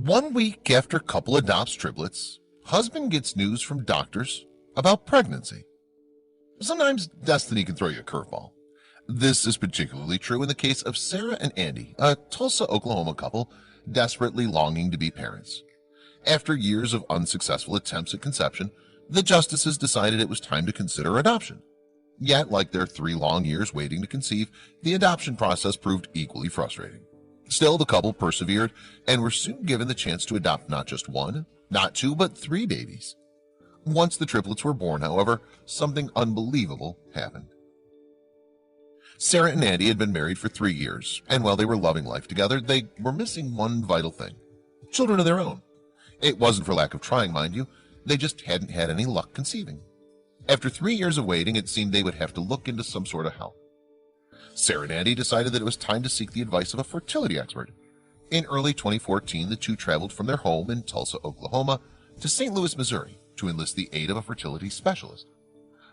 1 week after couple adopts triplets, husband gets news from doctors about pregnancy. Sometimes destiny can throw you a curveball. This is particularly true in the case of Sarah and Andy, a Tulsa, Oklahoma couple desperately longing to be parents. After years of unsuccessful attempts at conception, the justices decided it was time to consider adoption. Yet, like their 3 long years waiting to conceive, the adoption process proved equally frustrating. Still, the couple persevered and were soon given the chance to adopt not just 1, not 2, but 3 babies. Once the triplets were born, however, something unbelievable happened. Sarah and Andy had been married for 3 years, and while they were loving life together, they were missing one vital thing: children of their own. It wasn't for lack of trying, mind you. They just hadn't had any luck conceiving. After 3 years of waiting, it seemed they would have to look into some sort of help. Sarah and Andy decided that it was time to seek the advice of a fertility expert. In early 2014, the two traveled from their home in Tulsa, Oklahoma, to St. Louis, Missouri, to enlist the aid of a fertility specialist.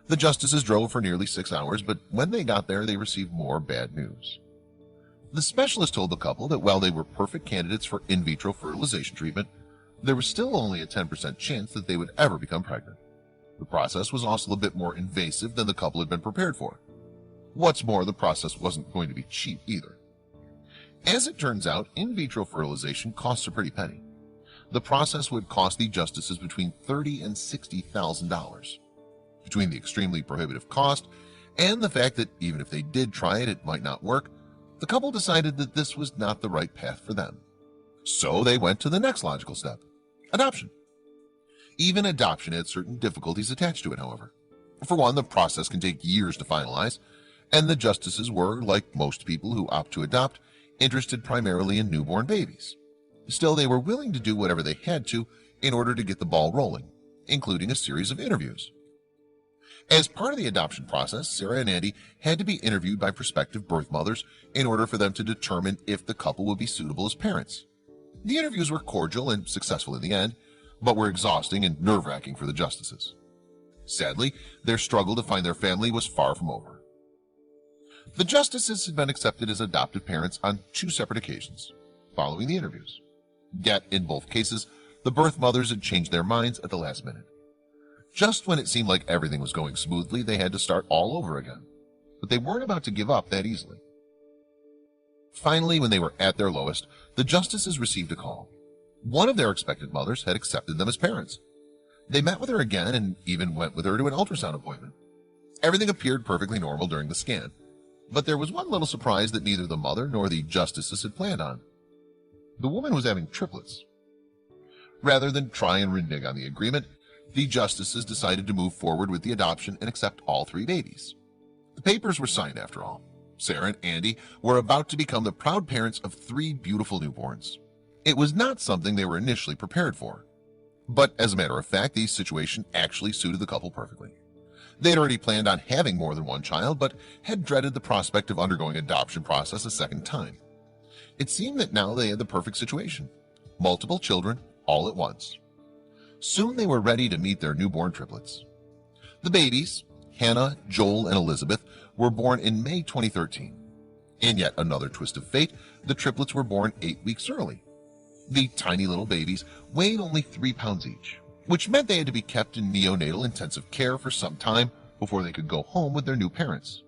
The justices drove for nearly 6 hours, but when they got there, they received more bad news. The specialist told the couple that while they were perfect candidates for in vitro fertilization treatment, there was still only a 10% chance that they would ever become pregnant. The process was also a bit more invasive than the couple had been prepared for. What's more, the process wasn't going to be cheap either. As it turns out, in vitro fertilization costs a pretty penny. The process would cost the justices between $30,000 and $60,000. Between the extremely prohibitive cost and the fact that even if they did try it, it might not work, the couple decided that this was not the right path for them. So they went to the next logical step: adoption. Even adoption had certain difficulties attached to it, however. For one, the process can take years to finalize, and the justices were, like most people who opt to adopt, interested primarily in newborn babies. Still, they were willing to do whatever they had to in order to get the ball rolling, including a series of interviews. As part of the adoption process, Sarah and Andy had to be interviewed by prospective birth mothers in order for them to determine if the couple would be suitable as parents. The interviews were cordial and successful in the end, but were exhausting and nerve-wracking for the justices. Sadly, their struggle to find their family was far from over. The justices had been accepted as adoptive parents on 2 separate occasions, following the interviews. Yet, in both cases, the birth mothers had changed their minds at the last minute. Just when it seemed like everything was going smoothly, they had to start all over again. But they weren't about to give up that easily. Finally, when they were at their lowest, the justices received a call. One of their expected mothers had accepted them as parents. They met with her again and even went with her to an ultrasound appointment. Everything appeared perfectly normal during the scan, but there was one little surprise that neither the mother nor the justices had planned on. The woman was having triplets. Rather than try and renege on the agreement, the justices decided to move forward with the adoption and accept all 3 babies. The papers were signed after all. Sarah and Andy were about to become the proud parents of 3 beautiful newborns. It was not something they were initially prepared for. But as a matter of fact, the situation actually suited the couple perfectly. They had already planned on having more than 1 child, but had dreaded the prospect of undergoing adoption process a second time. It seemed that now they had the perfect situation: multiple children all at once. Soon they were ready to meet their newborn triplets. The babies, Hannah, Joel, and Elizabeth, were born in May 2013. In yet another twist of fate, the triplets were born 8 weeks early. The tiny little babies weighed only 3 pounds each, which meant they had to be kept in neonatal intensive care for some time before they could go home with their new parents.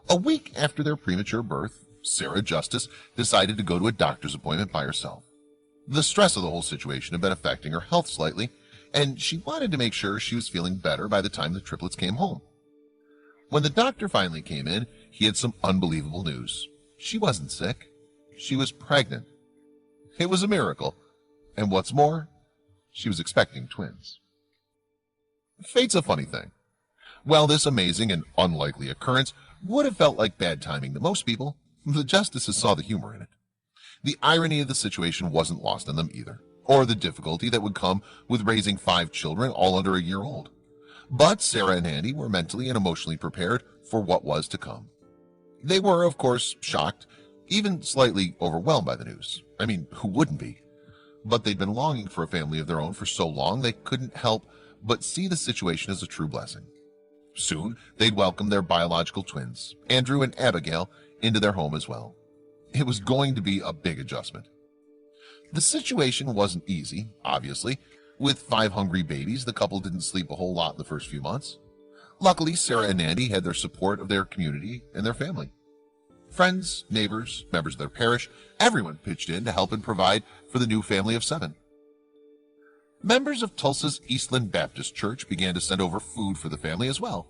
A week after their premature birth, Sarah Justice decided to go to a doctor's appointment by herself. The stress of the whole situation had been affecting her health slightly, and she wanted to make sure she was feeling better by the time the triplets came home. When the doctor finally came in, he had some unbelievable news. She wasn't sick. She was pregnant. It was a miracle, and what's more, she was expecting twins. Fate's a funny thing. While this amazing and unlikely occurrence would have felt like bad timing to most people, the justices saw the humor in it. The irony of the situation wasn't lost on them either, or the difficulty that would come with raising 5 children all under a year old. But Sarah and Andy were mentally and emotionally prepared for what was to come. They were, of course, shocked, even slightly overwhelmed by the news. I mean, who wouldn't be? But they'd been longing for a family of their own for so long they couldn't help but see the situation as a true blessing. Soon, they'd welcome their biological twins, Andrew and Abigail, into their home as well. It was going to be a big adjustment. The situation wasn't easy, obviously. With 5 hungry babies, the couple didn't sleep a whole lot in the first few months. Luckily, Sarah and Andy had their support of their community and their family. Friends, neighbors, members of their parish, everyone pitched in to help and provide for the new family of 7. Members of Tulsa's Eastland Baptist Church began to send over food for the family as well.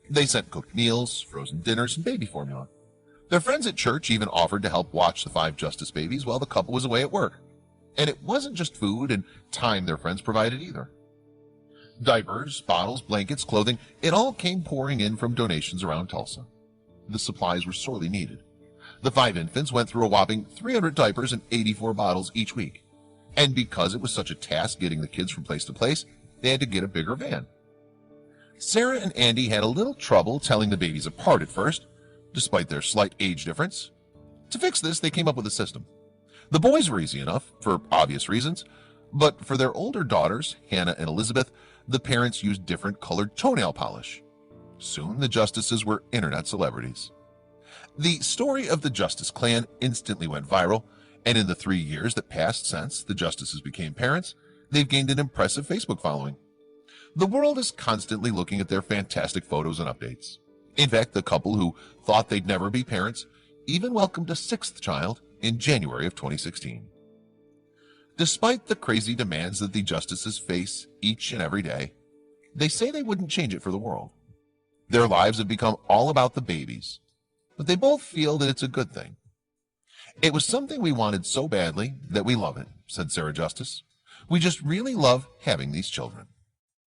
They sent cooked meals, frozen dinners, and baby formula. Their friends at church even offered to help watch the 5 Justice babies while the couple was away at work. And it wasn't just food and time their friends provided either. Diapers, bottles, blankets, clothing, it all came pouring in from donations around Tulsa. The supplies were sorely needed. The 5 infants went through a whopping 300 diapers and 84 bottles each week. And because it was such a task getting the kids from place to place, they had to get a bigger van. Sarah and Andy had a little trouble telling the babies apart at first, despite their slight age difference. To fix this, they came up with a system. The boys were easy enough, for obvious reasons, but for their older daughters, Hannah and Elizabeth, the parents used different colored toenail polish. Soon, the Justices were internet celebrities. The story of the Justice clan instantly went viral, and in the 3 years that passed since the Justices became parents, they've gained an impressive Facebook following. The world is constantly looking at their fantastic photos and updates. In fact, the couple who thought they'd never be parents even welcomed a 6th child in January of 2016. Despite the crazy demands that the Justices face each and every day, they say they wouldn't change it for the world. Their lives have become all about the babies, but they both feel that it's a good thing. "It was something we wanted so badly that we love it," said Sarah Justice. "We just really love having these children."